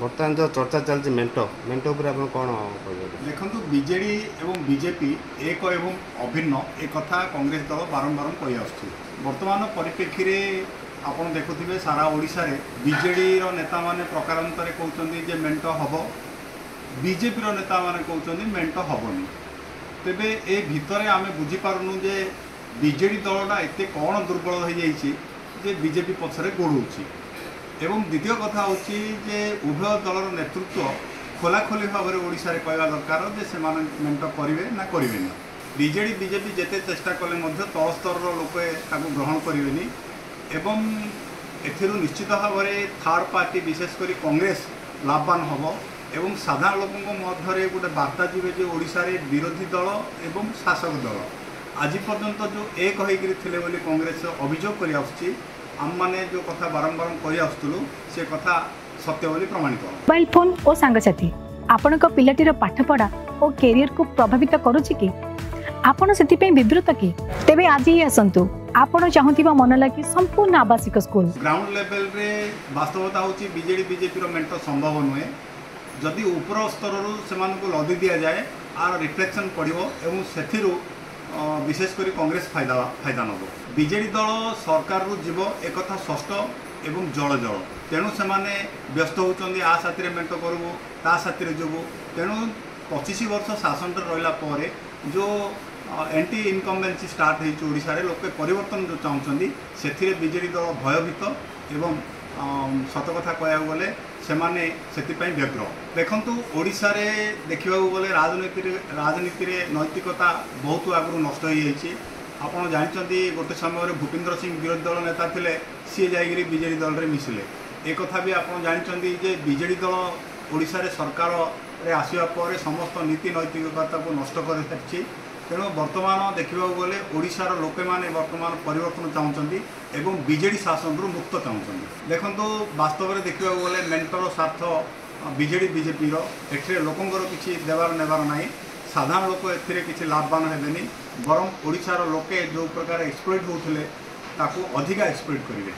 बर्तमान जो चर्चा चलती मेंटो मेंटो उपर आप कौन देखु बीजेडी एवं बीजेपी एक एवं अभिन्न एक कथा कांग्रेस दल बारंबार कही आसुच्छी। वर्तमान परिप्रेक्षी में आपड़ देखुवे सारा ओडिशा रे बीजेडी नेता माने प्रकारांतरे कहते जे मेंटो हम, बीजेपी नेता माने कहते मेंटो हेनी। तेबे ए भितर आम बुझीपारूँ जे बीजेडी दलटा एत कौन दुर्बल हो जाइए जे बीजेपी पछरे गोड़ाऊँच। एवं द्वितीय कथा हूँ जे उभय दलर नेतृत्व खोलाखोली भाव में ओडिशा रे कहवा दरकार जे से मेंट करेंगे ना करेंगे। बीजेडी बीजेपी जिते चेष्टा कले तल स्तर लोक ग्रहण करेंगे एवं एथिरू निश्चित भाव में थर्ड पार्टी विशेषकर कांग्रेस लाभवान हम एवं साधारण लोकों मध्य गोटे बार्ता जीवे जो ओडिशा रे विरोधी दल एवं शासक दल आज पर्यंत जो एक होते बोली कांग्रेस अभियोग कर आसुच्छी। आम मैंने जो कथा बारंबार कही आसुलु से कथा सत्य बोली प्रमाणित। मोबाइल फोन और सांगसाथी आपण पिलाटीर पाठपढ़ा और कैरियर को प्रभावित करुच्ची कि आपण से विवृत कि तेबे आज ही आसतु आपण चाहूबा मन लगी संपूर्ण आवासिक स्कूल ग्राउंड लेवल रे वास्तवता हूँ बीजेडी बीजेपी मेंट संभव नुहे। जदि ऊपर स्तर से लदी दि जाए आर रिफ्लेक्शन पड़ो एवं से विशेषकर कांग्रेस फायदा नब। बीजेडी दल सरकार जीव एक स्पष्ट एवं जल जल तेणु से व्यस्त होती आ साथी मेंट करूँ ता साथी जीवु। तेणु 25 वर्ष शासन रहा जो एंटी इनकम्बेन्सी स्टार्ट होशा रे लोक परिवर्तन जो चाहते से बीजेडी दल भयभीत एवं सत कथा कहू गले से व्यग्र। देखु ओडिशा रे देखा गले राजनीति रे नैतिकता बहुत आगु नष्ट हो जाइए। आपड़ जानते गोटे समय भूपेन्द्र सिंह विरोधी दल नेता थे सी जाइए बीजेडी दल में मिसिले। एक कथा भी आप जानते जे बीजेडी दल ओडिशा रे सरकार रे आसिया पर समस्त नीति नैतिकता को नष्ट कर सारी। तेणु वर्तमान देखा गले ओडिशार लोके माने वर्तमान परिवर्तन चाहते एवं बीजेडी शासन रु मुक्त चाहते। देखो वास्तव में देखा गले मेंटर स्वार्थ बीजेडी बीजेपी एठे लोकंर किसी देवार नेबार ना। साधारण लोक ए लाभवान हेबेनी बरं ओडिशार लोके जो प्रकार एक्सप्लॉइट होते अधिका एक्सप्लॉइट करेंगे।